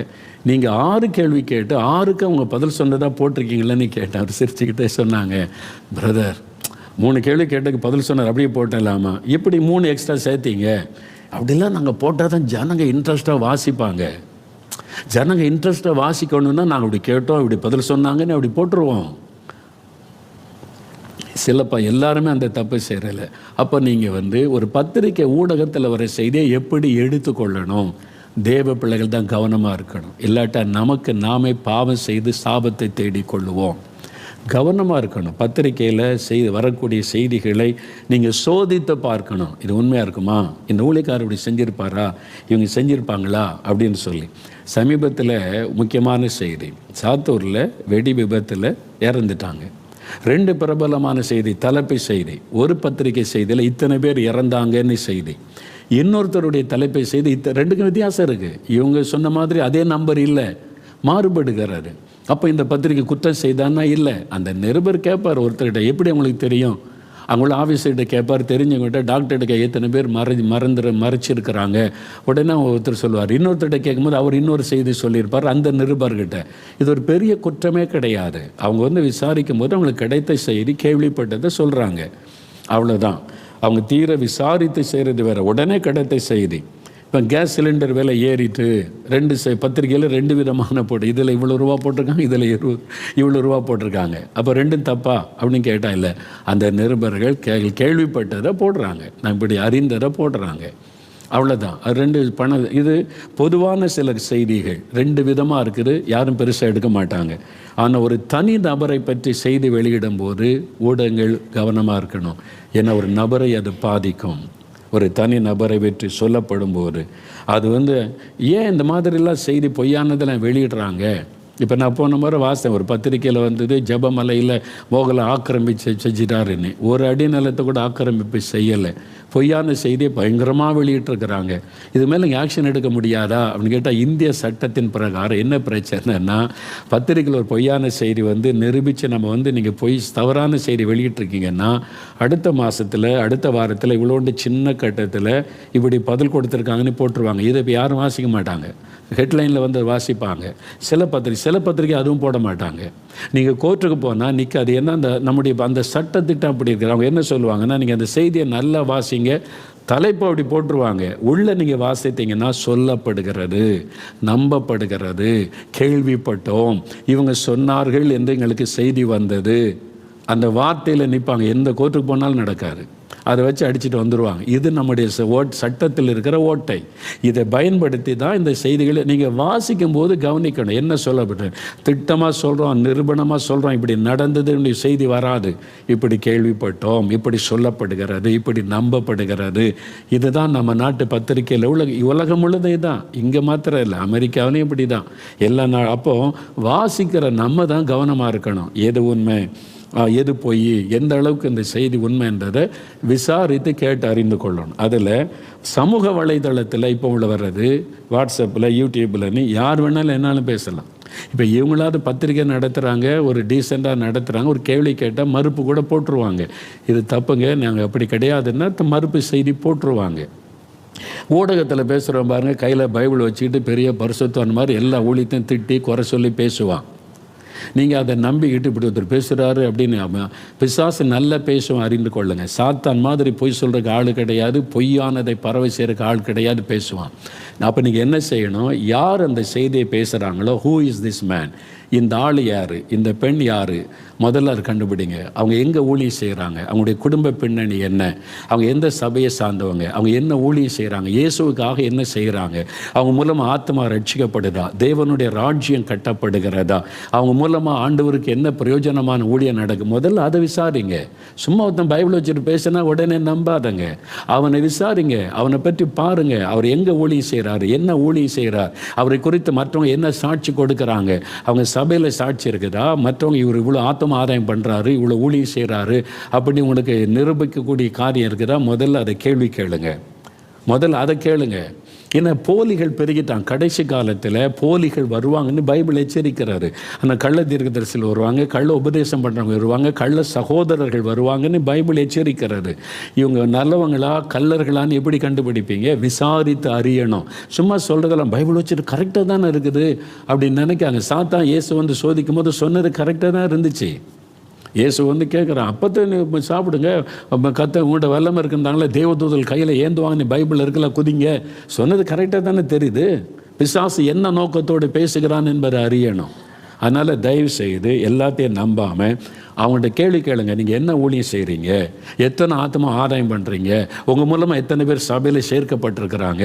நீங்கள் 6 கேள்வி கேட்டு 6க்கு அவங்க பதில் சொன்னதாக போட்டிருக்கீங்களேன்னு கேட்டேன். அவர் சிரிச்சுக்கிட்டே சொன்னாங்க, பிரதர் 3 கேள்வி கேட்டதுக்கு பதில் சொன்னார், அப்படியே போட்டலாமா, எப்படி 3 எக்ஸ்ட்ரா சேர்த்தீங்க? அப்படிலாம் நாங்கள் போட்டால் தான் ஜனங்க இன்ட்ரெஸ்ட்டாக வாசிப்பாங்க. ஜனங்க இன்ட்ரெஸ்ட்டாக வாசிக்கணுன்னா நாங்கள் இப்படி கேட்டோம், இப்படி பதில் சொன்னாங்கன்னு அப்படி போட்டுருவோம். எல்லாருமே அந்த தப்பு செய்கிறல. அப்போ நீங்கள் ஒரு பத்திரிக்கை ஊடகத்தில் வர செய்தியை எப்படி எடுத்துக்கொள்ளணும்? தேவ பிள்ளைகள் தான் கவனமாக இருக்கணும். இல்லாட்டா நமக்கு நாமே பாவம் செய்து சாபத்தை தேடிக்கொள்ளுவோம். கவனமாக இருக்கணும். பத்திரிக்கையில் வரக்கூடிய செய்திகளை நீங்கள் சோதித்து பார்க்கணும். இது உண்மையாக இருக்குமா? இந்த ஊழியக்காரர் இப்படி செஞ்சுருப்பாரா, இவங்க செஞ்சுருப்பாங்களா அப்படின்னு சொல்லி. சமீபத்தில் முக்கியமான செய்தி, சாத்தூரில் வெடி விபத்தில் இறந்துட்டாங்க. 2 பிரபலமான செய்தி, தலைப்பு செய்தி. ஒரு பத்திரிகை செய்தியில் இத்தனை பேர் இறந்தாங்கன்னு செய்தி, இன்னொருத்தருடைய தலைப்பை செய்தி. 2க்கும் வித்தியாசம் இருக்குது. இவங்க சொன்ன மாதிரி அதே நம்பர் இல்லை, மாறுபடுகிறாரு. அப்போ இந்த பத்திரிகை குற்றம் செய்தான்னா இல்லை. அந்த நிருபர் கேட்பார் ஒருத்தர்கிட்ட, எப்படி அவங்களுக்கு தெரியும்? அவங்கள ஆஃபீஸர்கிட்ட கேட்பார், தெரிஞ்சவங்ககிட்ட, டாக்டர்கிட்ட எத்தனை பேர் மறைச்சிருக்கிறாங்க. உடனே ஒருத்தர் சொல்லுவார். இன்னொருத்தர்கிட்ட கேட்கும்போது அவர் இன்னொரு செய்தி சொல்லியிருப்பார் அந்த நிருபர்கிட்ட. இது ஒரு பெரிய குற்றமே கிடையாது. அவங்க விசாரிக்கும் போது அவங்களுக்கு கிடைத்த செய்தி, கேள்விப்பட்டதை சொல்கிறாங்க, அவ்வளோதான். அவங்க தீர விசாரித்து செய்கிறது வேறு. உடனே கிடைத்த செய்தி. இப்போ கேஸ் சிலிண்டர் விலை ஏறிட்டு 2 பத்திரிகையில் 2 விதமான போட்டு, இதில் இவ்வளோ ரூபா போட்டிருக்காங்க, இதில் இவ்வளோ ரூபா போட்டிருக்காங்க. அப்போ 2 தப்பா அப்படின்னு கேட்டால் இல்லை, அந்த நிருபர்கள் கேள்விப்பட்டதை போடுறாங்க, நான் இப்படி அறிந்ததை போடுறாங்க, அவ்வளோதான். அது 2 இது பொதுவான சில செய்திகள் 2 விதமாக இருக்குது, யாரும் பெருசாக எடுக்க மாட்டாங்க. ஆனால் ஒரு தனி நபரை பற்றி செய்தி வெளியிடும் போது ஊடகங்கள் கவனமாக இருக்கணும். ஏன்னா ஒரு நபரை அது பாதிக்கும். ஒரு தனி நபரை பற்றி சொல்லப்படும் போது அது ஏன் இந்த மாதிரிலாம் செய்தி பொய்யானதெல்லாம் வெளியிடுறாங்க? இப்போ நான் போன முறை வாசித்தேன், ஒரு பத்திரிக்கையில் ஜெபமலையில் மோகலை ஆக்கிரமிப்பு செஞ்சிட்டாருன்னு. ஒரு அடி நிலத்தை கூட ஆக்கிரமிப்பு செய்யலை. பொய்யான செய்தியை பயங்கரமாக வெளியிட்டிருக்கிறாங்க. இது மேலே ஆக்ஷன் எடுக்க முடியாதா அப்படின்னு கேட்டால், இந்திய சட்டத்தின் பிரகாரம் என்ன பிரச்சனைன்னா, பத்திரிக்கையில் ஒரு பொய்யான செய்தி நிரூபித்து நம்ம நீங்கள் தவறான செய்தி வெளியிட்டிருக்கீங்கன்னா, அடுத்த மாதத்தில் அடுத்த வாரத்தில் இவ்வளோண்டு சின்ன கட்டத்தில் இப்படி பதில் கொடுத்துருக்காங்கன்னு போட்டுருவாங்க. இதை இப்போ யாரும் வாசிக்க மாட்டாங்க, ஹெட்லைனில் வாசிப்பாங்க. சில பத்திரிக்கை அதுவும் போட மாட்டாங்க. நீங்கள் கோர்ட்டுக்கு போனால் நிற்காது. ஏன்னா நம்முடைய அந்த சட்டத்திட்டம் அப்படி இருக்குது. அவங்க என்ன சொல்லுவாங்கன்னா, நீங்கள் அந்த செய்தியை நல்லா வாசிங்க, தலைப்பு அப்படி போட்டுருவாங்க. உள்ளே நீங்கள் வாசித்தீங்கன்னா சொல்லப்படுகிறது, நம்பப்படுகிறது, கேள்விப்பட்டோம், இவங்க சொன்னார்கள் என்று எங்களுக்கு செய்தி வந்தது, அந்த வார்த்தையில் நிற்பாங்க. எந்த கோர்ட்டுக்கு போனாலும் நடக்காது. அதை வச்சு அடிச்சுட்டு வந்துடுவாங்க. இது நம்முடைய சட்டத்தில் இருக்கிற ஓட்டை. இதை பயன்படுத்தி தான் இந்த செய்திகளை நீங்கள் வாசிக்கும் போது கவனிக்கணும். என்ன சொல்லப்பட்டு திட்டமாக சொல்கிறோம், நிரூபணமாக சொல்கிறோம், இப்படி நடந்தது செய்தி வராது. இப்படி கேள்விப்பட்டோம், இப்படி சொல்லப்படுகிறது, இப்படி நம்பப்படுகிறது. இதுதான் நம்ம நாட்டு பத்திரிகையில் உலகம் முழுதே தான், இங்கே மாத்திரம் இல்லை, அமெரிக்காவிலையும் இப்படி தான் எல்லா அப்போது வாசிக்கிற நம்ம தான் கவனமாக இருக்கணும். எது உண்மை, எது போய், எந்த அளவுக்கு இந்த செய்தி உண்மைன்றதை விசாரித்து கேட்டு அறிந்து கொள்ளணும். அதில் சமூக வலைதளத்தில் இப்போ வர்றது, வாட்ஸ்அப்பில், யூடியூப்பில்னு யார் வேணாலும் என்னாலும் பேசலாம். இப்போ இவங்களாவது பத்திரிக்கை நடத்துகிறாங்க, ஒரு டீசெண்டாக நடத்துகிறாங்க, ஒரு கேள்வி கேட்டால் மறுப்பு கூட போட்டுருவாங்க. இது தப்புங்க, நாங்கள் அப்படி கிடையாதுன்னா மறுப்பு செய்தி போட்டுருவாங்க. ஊடகத்தில் பேசுகிறோம் பாருங்கள், கையில் பைபிள் வச்சுக்கிட்டு பெரிய பரிசுத்தவான் மாதிரி எல்லா ஊழியத்தையும் திட்டி குறை சொல்லி பேசுவான். நீங்கள் அதை நம்பிக்கிட்டு இப்படி ஒருத்தர் பேசுகிறாரு அப்படின்னு பிசாசு நல்லா பேசுவோம், அறிந்து கொள்ளுங்க. சாத்தான் மாதிரி பொய் சொல்கிறதுக்கு ஆள் கிடையாது, பொய்யானதை பறவை செய்கிறதுக்கு ஆள் கிடையாது, பேசுவான். அப்போ நீங்கள் என்ன செய்யணும், யார் அந்த செய்தியை பேசுகிறாங்களோ, ஹூ இஸ் திஸ் மேன், இந்த ஆள் யார், இந்த பெண் யார், முதல்ல அதை கண்டுபிடிங்க. அவங்க எங்கே ஊழியம் செய்கிறாங்க, அவங்களுடைய குடும்ப பின்னணி என்ன, அவங்க எந்த சபையை சார்ந்தவங்க, அவங்க என்ன ஊழியம் செய்கிறாங்க, இயேசுவுக்காக என்ன செய்கிறாங்க, அவங்க மூலமாக ஆத்மா ரட்சிக்கப்படுதா, தேவனுடைய ராஜ்யம் கட்டப்படுகிறதா, அவங்க மூலமாக ஆண்டவருக்கு என்ன பிரயோஜனமான ஊழியம் நடக்கும், முதல்ல அதை விசாரிங்க. சும்மா ஒருத்தன் பைபிள் வச்சுட்டு பேசினா உடனே நம்பாதங்க. அவனை விசாரிங்க, அவனை பற்றி பாருங்க, அவர் எங்கே ஊழியம் செய்கிறாரு, என்ன ஊழியம் செய்கிறார், அவரை குறித்து மற்றவங்க என்ன சாட்சி கொடுக்குறாங்க, அவங்க சபையில் சாட்சி இருக்குதா, மற்றவங்க இவர் இவ்வளோ ஆதாயம் பண்ணுறாரு, இவ்வளோ ஊழியம் செய்கிறாரு அப்படி உங்களுக்கு நிரூபிக்கக்கூடிய காரியம் இருக்குதா, முதல்ல அதை கேள்வி கேளுங்க. முதல்ல அதை கேளுங்க. ஏன்னா போலிகள் பெருகிட்டான். கடைசி காலத்தில் போலிகள் வருவாங்கன்னு பைபிள் எச்சரிக்கிறாரு. ஆனால் கள்ள தீர்க்கதரிசிகள் வருவாங்க, கள்ள உபதேசம் பண்ணுறவங்க வருவாங்க, கள்ள சகோதரர்கள் வருவாங்கன்னு பைபிள் எச்சரிக்கிறாரு. இவங்க நல்லவங்களா கள்ளர்களான்னு எப்படி கண்டுபிடிப்பீங்க? விசாரித்து அறியணும். சும்மா சொல்கிறதெல்லாம் பைபிள் வச்சுட்டு கரெக்டாக தானே இருக்குது அப்படின்னு நினைக்காங்க. சாத்தான் இயேசு வந்து சோதிக்கும் போது சொன்னது கரெக்டாக தான் இருந்துச்சு. இயேசு வந்து கேட்குறான், அப்போத்த நீ சாப்பிடுங்க, கத்த உங்கள்கிட்ட வெள்ளம் இருக்குந்தாங்களே, தேவதூதல் கையில் ஏந்துவாங்க, நீ பைபிள் இருக்கலாம் குதிங்க. சொன்னது கரெக்டாக தானே தெரியுது. பிசாசு என்ன நோக்கத்தோடு பேசுகிறான் என்பதை அறியணும். அதனால் தயவு செய்து எல்லாத்தையும் நம்பாமல் அவங்கள்ட்ட கேள்வி கேளுங்க. நீங்கள் என்ன ஊழியம் செய்கிறீங்க? எத்தனை ஆத்மா ஆதாயம் பண்ணுறீங்க? உங்கள் மூலமாக எத்தனை பேர் சபையில் சேர்க்கப்பட்டிருக்கிறாங்க?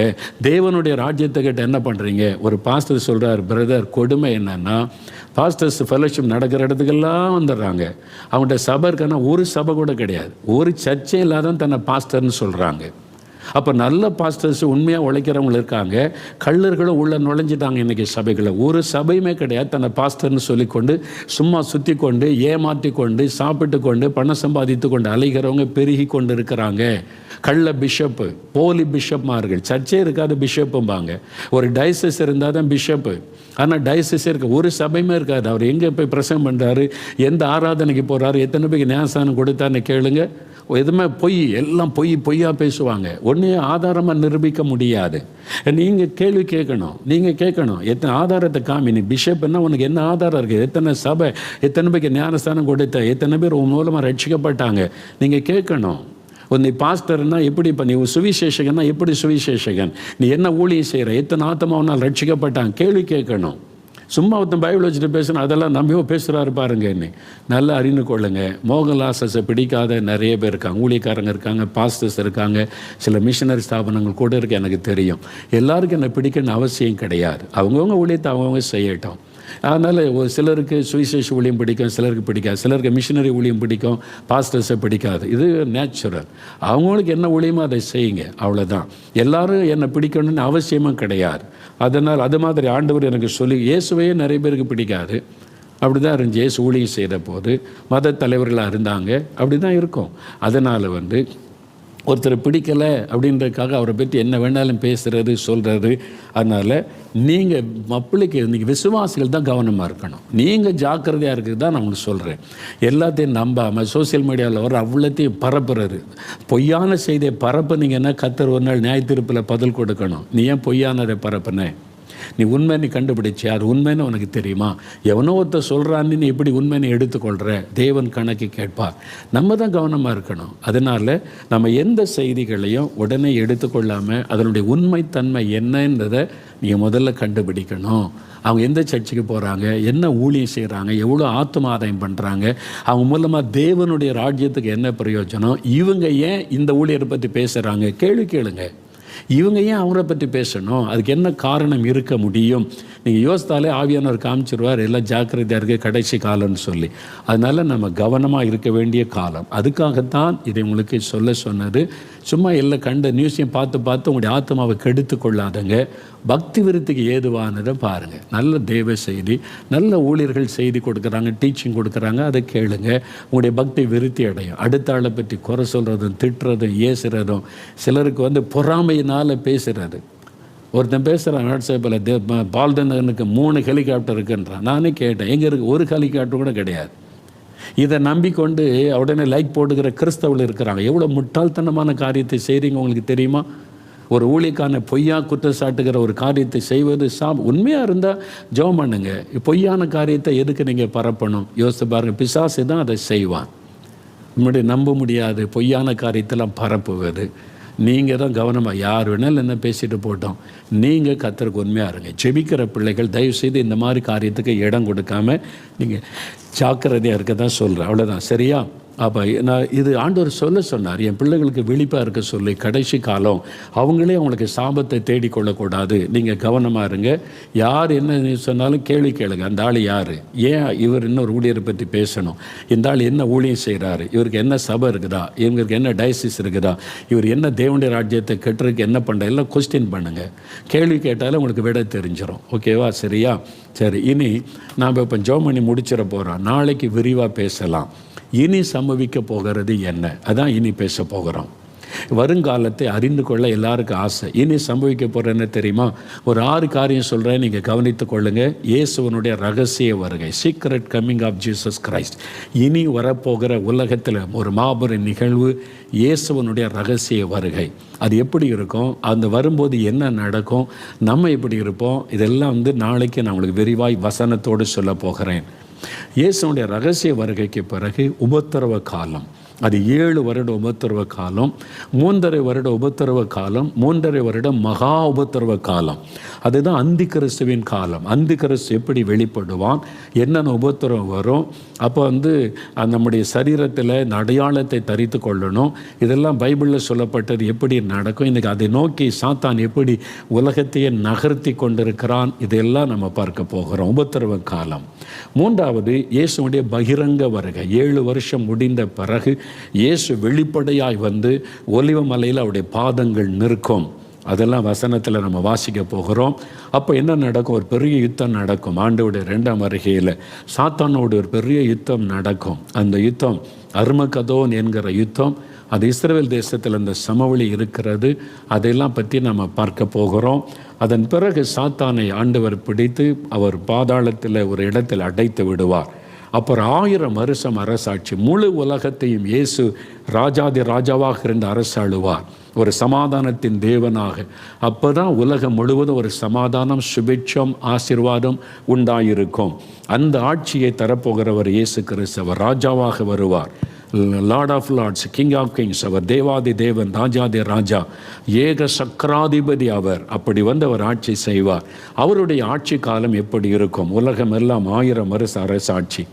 தேவனுடைய ராஜ்யத்தை கிட்ட என்ன பண்ணுறீங்க? ஒரு பாஸ்டர் சொல்கிறார், பிரதர், கொடுமை என்னன்னா பாஸ்டர்ஸ் ஃபெலோஷிப் நடக்கிற இடத்துக்கெல்லாம் வந்துடுறாங்க. அவங்கள்ட்ட சபை இருக்கான்னா ஒரு சபை கூட கிடையாது, ஒரு சர்ச்சை இல்லாதான் தன்னை பாஸ்டர்னு சொல்கிறாங்க. அப்போ நல்ல பாஸ்டர்ஸ் உண்மையாக உழைக்கிறவங்க இருக்காங்க, கள்ளர்களும் உள்ள நுழைஞ்சிட்டாங்க. இன்றைக்கி சபைகளை ஒரு சபையுமே கிடையாது தன்னை பாஸ்டர்னு சொல்லிக்கொண்டு சும்மா சுற்றி கொண்டு ஏமாற்றி கொண்டு சாப்பிட்டு கொண்டு பணம் சம்பாதித்து கொண்டு அலைகிறவங்க பெருகி கொண்டு இருக்கிறாங்க. கள்ள பிஷப்பு, போலி பிஷப்மார்கள், சர்ச்சே இருக்காது பிஷப்பும்பாங்க. ஒரு டைசஸ் இருந்தால் தான் பிஷப்பு. ஆனால் டைசஸே இருக்க ஒரு சபையுமே இருக்காது. அவர் எங்கே போய் பிரசங்கம் பண்ணுறாரு, எந்த ஆராதனைக்கு போகிறாரு, எத்தனை பேருக்கு ஞானஸ்தானம் கொடுத்தான்னு கேளுங்க. எதுவுமே பொய், எல்லாம் பொய்யா பேசுவாங்க. ஒன்றையும் ஆதாரமாக நிரூபிக்க முடியாது. நீங்கள் கேள்வி கேட்கணும், நீங்கள் கேட்கணும், எத்தனை ஆதாரத்தை காமி. நீ பிஷப்னா உனக்கு என்ன ஆதாரம் இருக்குது? எத்தனை சபை, எத்தனை பேருக்கு ஞானஸ்தானம் கொடுத்த, எத்தனை பேர் உன் மூலமாக ரட்சிக்கப்பட்டாங்க? நீங்கள் கேட்கணும். நீ பாஸ்டர்னா எப்படி? இப்போ நீ சுவிசேஷகன்னா எப்படி சுவிசேஷகன்? நீ என்ன ஊழியம் செய்கிற? எத்தனை ஆத்மாவனால் ரட்சிக்கப்பட்டாங்க? கேள்வி கேட்கணும். சும்மா ஒருத்தன் பைபிள் வச்சுட்டு பேசணும், அதெல்லாம் நம்பியோ பேசுகிறாரு பாருங்க. என்ன நல்லா அறிந்து கொள்ளுங்க. மோகன்லாஸை பிடிக்காத நிறைய பேர் இருக்காங்க, ஊழியக்காரங்க இருக்காங்க, பாஸ்டர்ஸ் இருக்காங்க, சில மிஷனரி ஸ்தாபனங்கள் கூட இருக்குது. எனக்கு தெரியும். எல்லாருக்கும் என்னை பிடிக்கணும்னு அவசியம் கிடையாது. அவங்கவுங்க ஊழியத்தை அவங்கவுங்க செய்யட்டும். அதனால் ஒரு சிலருக்கு சுவிசேஷ ஊழியம் பிடிக்கும், சிலருக்கு பிடிக்காது. சிலருக்கு மிஷினரி ஊழியம் பிடிக்கும், பாஸ்டர்ஸை பிடிக்காது. இது நேச்சுரல். அவங்களுக்கு என்ன ஊழியமோ அதை செய்யுங்க, அவ்வளோதான். எல்லோரும் என்னை பிடிக்கணும்னு அவசியமும் கிடையாது. அதனால் அது மாதிரி ஆண்டவர் எனக்கு சொல்லி, இயேசுவையே நிறைய பேருக்கு பிடிக்காது. அப்படி தான் இருந்துச்சு. இயேசு ஊழியம் செய்கிற போது மத தலைவர்களாக இருந்தாங்க. அப்படி தான் இருக்கும். அதனால் ஒருத்தர் பிடிக்கலை அப்படின்றதுக்காக அவரை பற்றி என்ன வேணாலும் பேசுகிறது சொல்கிறது. அதனால் நீங்கள் மப்பிளைக்கு இன்றைக்கி விசுவாசிகள் தான் கவனமாக இருக்கணும். நீங்கள் ஜாக்கிரதையாக இருக்கிறது தான் நான் உங்களுக்கு சொல்கிறேன். எல்லாத்தையும் நம்பாமல் சோசியல் மீடியாவில் வர அவ்வளோத்தையும் பரப்புறது, பொய்யான செய்தியை பரப்புனீங்கன்னா கர்த்தர் ஒரு நாள் நியாயத்தீர்ப்பில் பதில் கொடுக்கணும். நீ ஏன் பொய்யானதை பரப்புன? நீ உண்மை நீ கண்டுபிடிச்சி அது உண்மைன்னு உனக்கு தெரியுமா? எவனோ ஒருத்தர் சொல்கிறான்னு நீ எப்படி உண்மையை எடுத்துக்கொள்கிற? தேவன் கணக்கு கேட்பார். நம்ம தான் கவனமாக இருக்கணும். அதனால் நம்ம எந்த செய்திகளையும் உடனே எடுத்துக்கொள்ளாமல் அதனுடைய உண்மைத்தன்மை என்னன்றதை நீங்கள் முதல்ல கண்டுபிடிக்கணும். அவங்க எந்த சர்ச்சுக்கு போகிறாங்க, என்ன ஊழியம் செய்கிறாங்க, எவ்வளோ ஆத்ம ஆதாயம் பண்ணுறாங்க, அவங்க மூலமாக தேவனுடைய ராஜ்யத்துக்கு என்ன பிரயோஜனம், இவங்க ஏன் இந்த ஊழியரை பற்றி பேசுகிறாங்க, கேள்வி கேளுங்க. இவங்க ஏன் அவரை பற்றி பேசணும், அதுக்கு என்ன காரணம் இருக்க முடியும்? நீங்கள் யோசித்தாலே ஆவியானவர் காமிச்சிருவார், எல்லாம் ஜாக்கிரதையாக இருக்க கடைசி காலம்னு சொல்லி. அதனால் நம்ம கவனமாக இருக்க வேண்டிய காலம். அதுக்காகத்தான் இதை உங்களுக்கு சொல்ல சொன்னது. சும்மா எல்லாம் கண்ட நியூஸையும் பார்த்து உங்களுடைய ஆத்மாவை கெடுத்து கொள்ளாதங்க. பக்தி விருத்திக்கு ஏதுவானதை பாருங்கள். நல்ல தேவ செய்தி, நல்ல ஊழியர்கள் செய்தி கொடுக்குறாங்க, டீச்சிங் கொடுக்குறாங்க, அதை கேளுங்க. உங்களுடைய பக்தி விருத்தி அடையும். அடுத்த ஆளை பற்றி குறை சொல்கிறதும் திட்டுறதும் ஏசுகிறதும், சிலருக்கு பொறாமையினால் பேசுகிறது. ஒருத்தன் பேசுகிறான் வாட்ஸ்அப்பில், பால்தனுக்கு 3 ஹெலிகாப்டர் இருக்குன்றான். நானே கேட்டேன், எங்கே இருக்குது? ஒரு ஹெலிகாப்டர் கூட கிடையாது. இதை நம்பிக்கொண்டு உடனே லைக் போட்டுக்கிற கிறிஸ்தவர்கள் இருக்கிறாங்க. எவ்வளோ முட்டாள்தனமான காரியத்தை செய்கிறீங்க உங்களுக்கு தெரியுமா? ஒரு ஊழியக்கான பொய்யா குற்றச்சாட்டுகிற ஒரு காரியத்தை செய்வது உண்மையாக இருந்தால் ஜெபம் பண்ணுங்க. பொய்யான காரியத்தை எதுக்கு நீங்கள் பரப்பணும்? யோசித்து பாருங்கள். பிசாசு தான் அதை செய்வான். முன்னாடி நம்ப முடியாது பொய்யான காரியத்தெல்லாம் பரப்புவது. நீங்கள் தான் கவனமாக, யார் வேணாலும் என்ன பேசிட்டு போட்டோம், நீங்கள் கர்த்தருக்கு உண்மையாக இருங்க. ஜெபிக்கிற பிள்ளைகள் தயவுசெய்து இந்த மாதிரி காரியத்துக்கு இடம் கொடுக்காமல் நீங்கள் ஜாக்கிரதையாக இருக்க தான் சொல்கிறேன். அவ்வளோதான், சரியா? அப்போ நான் இது ஆண்டவர் சொன்னார், என் பிள்ளைகளுக்கு விழிப்பாக இருக்க சொல்லி. கடைசி காலம், அவங்களே அவங்களுக்கு சாபத்தை தேடிக்கொள்ளக்கூடாது. நீங்கள் கவனமாக இருங்க. யார் என்ன சொன்னாலும் கேள்வி கேளுங்க. அந்த ஆள் யார், ஏன் இவர் இன்னொரு ஊழியரை பற்றி பேசணும், இந்த ஆள் என்ன ஊழியம் செய்கிறாரு, இவருக்கு என்ன சபை இருக்குதா, இவங்களுக்கு என்ன டயசிஸ் இருக்குதா, இவர் என்ன தேவனுடைய ராஜ்யத்தை கெட்டுறதுக்கு என்ன பண்ணுற, எல்லாம் கொஸ்டின் பண்ணுங்கள். கேள்வி கேட்டாலும் உங்களுக்கு விட தெரிஞ்சிடும். ஓகேவா? சரியா? சரி, இனி நாம் இப்போ ஜெபம் பண்ணி முடிச்சிட போகிறோம். நாளைக்கு விரிவாக பேசலாம். இனி சம்பவிக்க போகிறது என்ன, அதான் இனி பேச போகிறோம். வருங்காலத்தை அறிந்து கொள்ள எல்லாருக்கும் ஆசை. இனி சம்பவிக்க போகிற என்ன தெரியுமா? ஒரு 6 காரியம் சொல்கிறேன், நீங்கள் கவனித்து கொள்ளுங்கள். இயேசுவனுடைய ரகசிய வருகை, secret coming of Jesus Christ. இனி வரப்போகிற உலகத்தில் ஒரு மாபெரும் நிகழ்வு, இயேசுவனுடைய ரகசிய வருகை. அது எப்படி இருக்கும், அந்த வரும்போது என்ன நடக்கும், நம்ம எப்படி இருப்போம், இதெல்லாம் நாளைக்கு நான் உங்களுக்கு விரிவாய் வசனத்தோடு சொல்ல போகிறேன். இயேசுனுடைய ரகசிய வருகைக்கு பிறகு உபத்திரவ காலம், அது 7 வருட உபத்திரவ காலம், 3.5 வருட உபத்திரவ காலம், 3.5 வருடம் மகா உபத்திரவ காலம். அதுதான் அந்தி கிறிஸ்துவின் காலம். அந்தி கிறிஸ்து எப்படி வெளிப்படுவான், என்னென்ன உபத்திரவம் வரும், அப்போ நம்முடைய சரீரத்தில் இந்த அடையாளத்தை தரித்து கொள்ளணும். இதெல்லாம் பைபிளில் சொல்லப்பட்டது எப்படி நடக்கும், இன்றைக்கி அதை நோக்கி சாத்தான் எப்படி உலகத்தையே நகர்த்தி கொண்டிருக்கிறான், இதெல்லாம் நம்ம பார்க்க போகிறோம். உபத்திரவ காலம். 3வது இயேசுடைய பகிரங்க வருகை. 7 வருஷம் முடிந்த பிறகு இயேசு வெளிப்படையாய் ஒலிவ மலையில் அவருடைய பாதங்கள் நிற்கும். அதெல்லாம் வசனத்தில் நம்ம வாசிக்க போகிறோம். அப்போ என்ன நடக்கும், ஒரு பெரிய யுத்தம் நடக்கும். ஆண்டவருடைய 2ஆம் வருகையில் சாத்தானோடு ஒரு பெரிய யுத்தம் நடக்கும். அந்த யுத்தம் அர்மகதோன் என்கிற யுத்தம். அது இஸ்ரவேல் தேசத்தில் அந்த சமவெளி இருக்கிறது. அதையெல்லாம் பற்றி நம்ம பார்க்க போகிறோம். அதன் பிறகு சாத்தானை ஆண்டவர் பிடித்து அவர் பாதாளத்தில் ஒரு இடத்தில் அடைத்து விடுவார். அப்புறம் 1000 வருஷம் அரசாட்சி, முழு உலகத்தையும் இயேசு ராஜாதி ராஜாவாக இருந்து அரசாளுவார், ஒரு சமாதானத்தின் தேவனாக. அப்போ தான் உலகம் முழுவதும் ஒரு சமாதானம், சுபிட்சம், ஆசீர்வாதம் உண்டாயிருக்கும். அந்த ஆட்சியை தரப்போகிறவர் இயேசு கிறிஸ்து. அவர் ராஜாவாக வருவார். Lord of lords, king of kings. அவர் தேவாதி தேவன், ராஜாதி ராஜா, ஏக சக்கராதிபதி அவர். அப்படி அவர் ஆட்சி செய்வார். அவருடைய ஆட்சி காலம் எப்படி இருக்கும், உலகம் எல்லாம் 1000 வருஷ அரசாட்சி.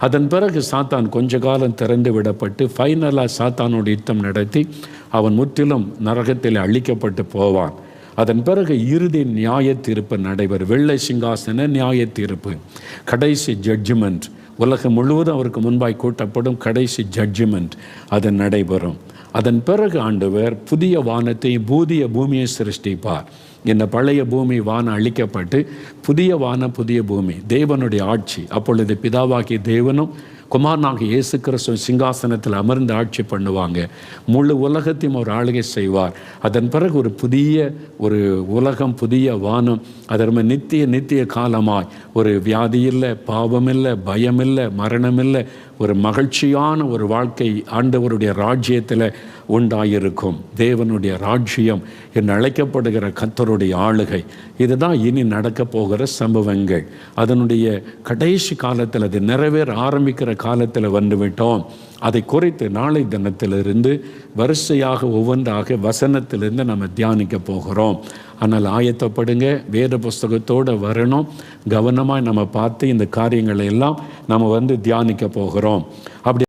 அதன் பிறகு சாத்தான் கொஞ்ச காலம் திறந்து விடப்பட்டு ஃபைனலாக சாத்தானோட யுத்தம் நடத்தி அவன் முற்றிலும் நரகத்தில் அழிக்கப்பட்டு போவான். அதன் பிறகு இறுதி நியாய தீர்ப்பு நடைபெறும். வெள்ளை சிங்காசன நியாய தீர்ப்பு, கடைசி ஜட்ஜ்மெண்ட். உலகம் முழுவதும் அவருக்கு முன்பாய் கூட்டப்படும் கடைசி ஜட்ஜ்மெண்ட் அது நடைபெறும். அதன் பிறகு ஆண்டவர் புதிய வானத்தையும் புதிய பூமியை சிருஷ்டிப்பார். இந்த பழைய பூமி வானம் அழிக்கப்பட்டு புதிய வானம் புதிய பூமி, தேவனுடைய ஆட்சி. அப்பொழுது பிதாவாகிய தேவனும் குமாரனாகிய இயேசு கிறிஸ்து சிங்காசனத்தில் அமர்ந்து ஆட்சி பண்ணுவாங்க. முழு உலகத்தையும் ஒரு ஆளுகை செய்வார். அதன் பிறகு ஒரு புதிய ஒரு உலகம், புதிய வானம். அதற்கு நித்திய காலமாய் ஒரு வியாதி இல்லை, பாவம் இல்லை, பயம் இல்லை, மரணம் இல்லை, ஒரு மகிழ்ச்சியான ஒரு வாழ்க்கை ஆண்டவருடைய ராஜ்யத்தில் உண்டாயிருக்கும். தேவனுடைய ராஜ்யம் என்று அழைக்கப்படுகிற கர்த்தருடைய ஆளுகை. இதுதான் இனி நடக்க போகிற சம்பவங்கள். அதனுடைய கடைசி காலத்தில், அது நிறைவேற ஆரம்பிக்கிற காலத்தில் வந்துவிட்டோம். அதை குறித்து நாளை தினத்திலிருந்து வரிசையாக ஒவ்வொன்றாக வசனத்திலிருந்து நம்ம தியானிக்க போகிறோம். ஆனால் ஆயத்தப்படுங்க, வேத புஸ்தகத்தோடு வரணும். கவனமாக நம்ம பார்த்து இந்த காரியங்களை எல்லாம் நம்ம தியானிக்க போகிறோம். அப்படி